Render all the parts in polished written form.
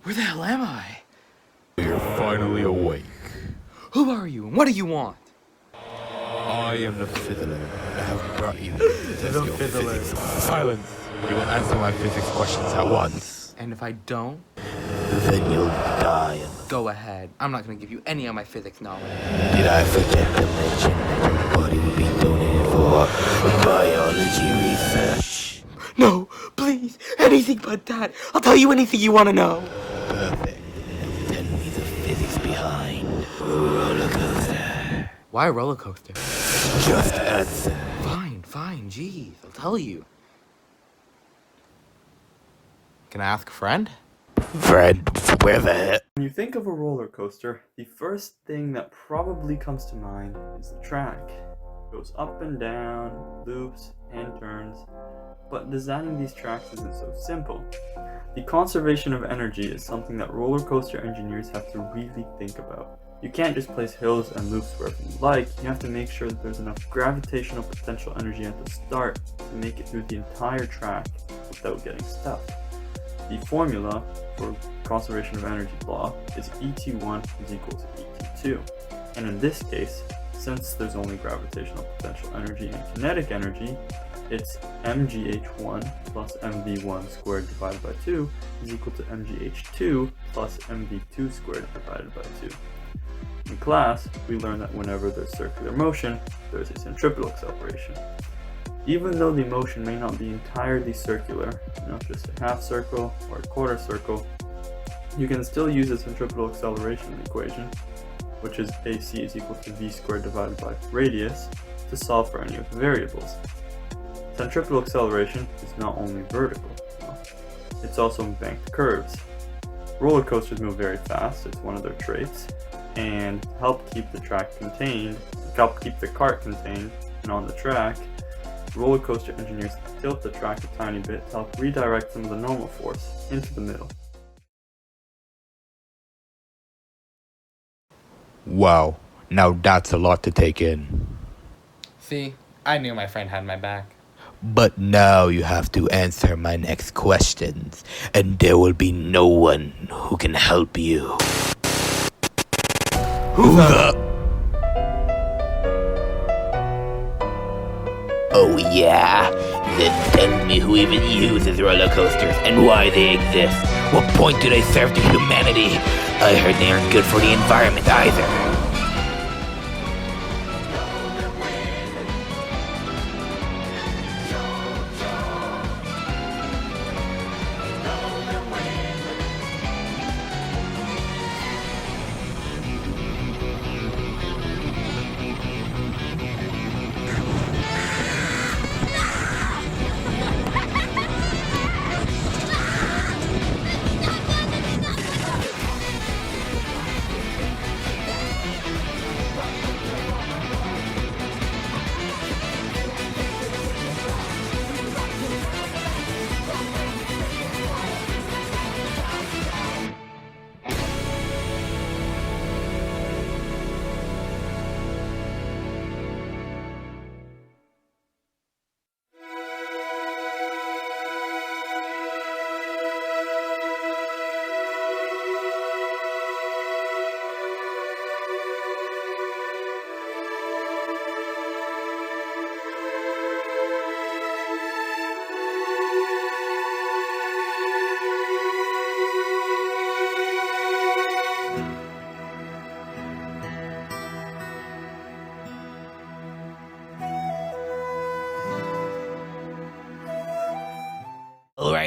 Where the hell am I? You're finally awake. Who are you and what do you want? I am the fiddler. I have brought you here to test your fiddler. physics. Silence! You will answer my physics questions at once. And if I don't, Then you'll die. go ahead. I'm not gonna give you any of my physics knowledge. Did I forget to mention that your body will be donated for biology research? No, please, anything but that. I'll tell you anything you want to know. Perfect. Tell me the physics behind a roller coaster. Why a roller coaster? Just answer. Fine, geez, I'll tell you. Can I ask a friend? Friend, where the heck? When you think of a roller coaster, the first thing that probably comes to mind is the track. It goes up and down, loops and turns, but designing these tracks isn't so simple. The conservation of energy is something that roller coaster engineers have to really think about. You can't just place hills and loops wherever you like, you have to make sure that there's enough gravitational potential energy at the start to make it through the entire track without getting stuck. The formula for conservation of energy law is ET1 is equal to ET2. And in this case, since there's only gravitational potential energy and kinetic energy, it's mgh1 plus mv1 squared divided by 2 is equal to mgh2 plus mv2 squared divided by 2. In class, we learned that whenever there's circular motion, there's a centripetal acceleration. Even though the motion may not be entirely circular, just a half circle or a quarter circle, you can still use the centripetal acceleration equation, which is AC is equal to v squared divided by radius, to solve for any of the variables. Centripetal acceleration is not only vertical, it's also in banked curves. Roller coasters move very fast, it's one of their traits, and to help keep the cart contained and on the track, roller coaster engineers tilt the track a tiny bit to help redirect some of the normal force into the middle. Wow, now that's a lot to take in. See, I knew my friend had my back. But now you have to answer my next questions, and there will be no one who can help you. Who the? Oh yeah? Then tell me who even uses roller coasters and why they exist. What point do they serve to humanity? I heard they aren't good for the environment either.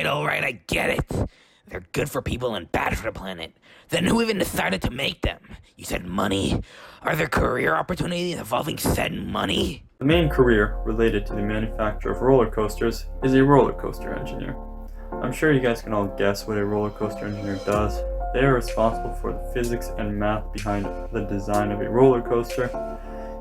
Alright, I get it. They're good for people and bad for the planet. Then who even decided to make them? You said money? Are there career opportunities involving said money? The main career related to the manufacture of roller coasters is a roller coaster engineer. I'm sure you guys can all guess what a roller coaster engineer does. They are responsible for the physics and math behind the design of a roller coaster.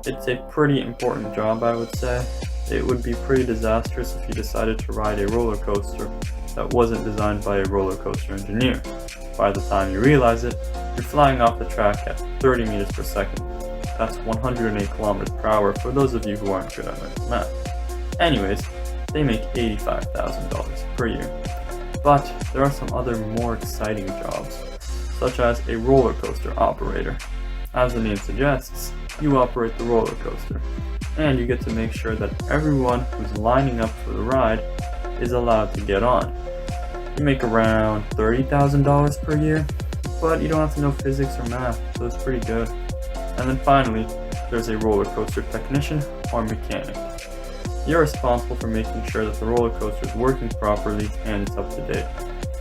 It's a pretty important job, I would say. It would be pretty disastrous if you decided to ride a roller coaster that wasn't designed by a roller coaster engineer. By the time you realize it, you're flying off the track at 30 meters per second. That's 108 kilometers per hour for those of you who aren't good at math. Anyways, they make $85,000 per year. But there are some other more exciting jobs, such as a roller coaster operator. As the name suggests, you operate the roller coaster, and you get to make sure that everyone who's lining up for the ride is allowed to get on. You make around $30,000 per year, but you don't have to know physics or math, so it's pretty good. And then finally, there's a roller coaster technician or mechanic. You're responsible for making sure that the roller coaster is working properly and it's up to date.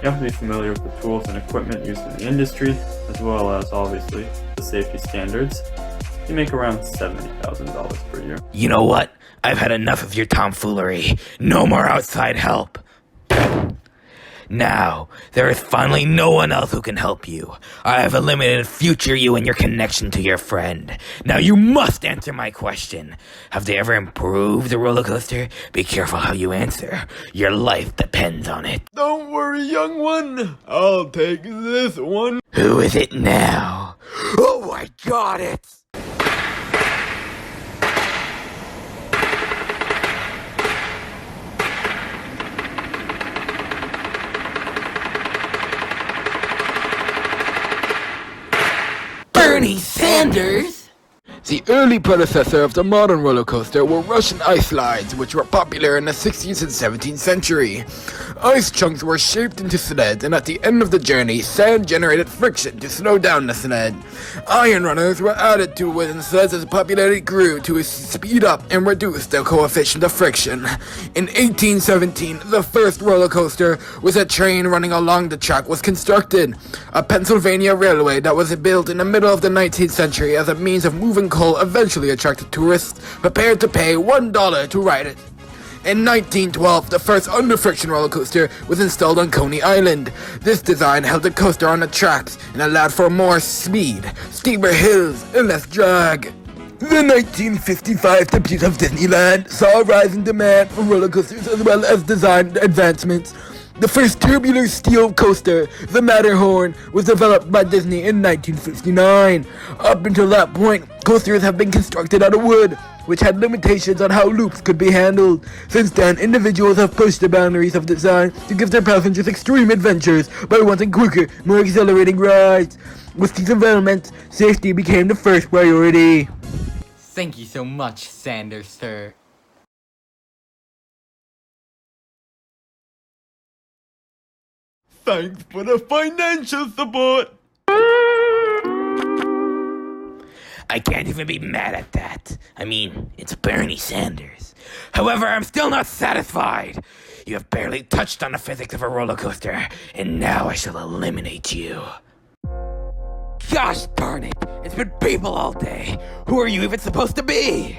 You have to be familiar with the tools and equipment used in the industry, as well as, obviously, the safety standards. You make around $70,000 per year. You know what? I've had enough of your tomfoolery. No more outside help. Now, there is finally no one else who can help you. I have eliminated future you and your connection to your friend. Now you must answer my question. Have they ever improved the roller coaster? Be careful how you answer. Your life depends on it. Don't worry, young one. I'll take this one. Who is it now? Oh, I got it. Bernie Sanders? The early predecessor of the modern roller coaster were Russian ice slides, which were popular in the 16th and 17th century. Ice chunks were shaped into sleds, and at the end of the journey, sand generated friction to slow down the sled. Iron runners were added to wooden sleds as popularity grew to speed up and reduce the coefficient of friction. In 1817, the first roller coaster with a train running along the track was constructed. A Pennsylvania railway that was built in the middle of the 19th century as a means of moving coal eventually attracted tourists prepared to pay $1 to ride it. In 1912, the first under-friction roller coaster was installed on Coney Island. This design held the coaster on the tracks and allowed for more speed, steeper hills, and less drag. The 1955 debut of Disneyland saw a rise in demand for roller coasters as well as design advancements. The first tubular steel coaster, the Matterhorn, was developed by Disney in 1959. Up until that point, coasters have been constructed out of wood, which had limitations on how loops could be handled. Since then, individuals have pushed the boundaries of design to give their passengers extreme adventures by wanting quicker, more exhilarating rides. With these developments, safety became the first priority. Thank you so much, Sanders, sir. Thanks for the financial support. I can't even be mad at that. I mean, it's Bernie Sanders. However, I'm still not satisfied. You have barely touched on the physics of a roller coaster, and now I shall eliminate you. Gosh darn it! It's been people all day. Who are you even supposed to be?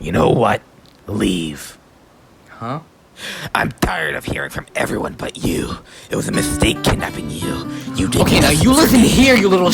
You know what? Leave. Huh? I'm tired of hearing from everyone but you. It was a mistake kidnapping you. You did Okay, now you listen here, you little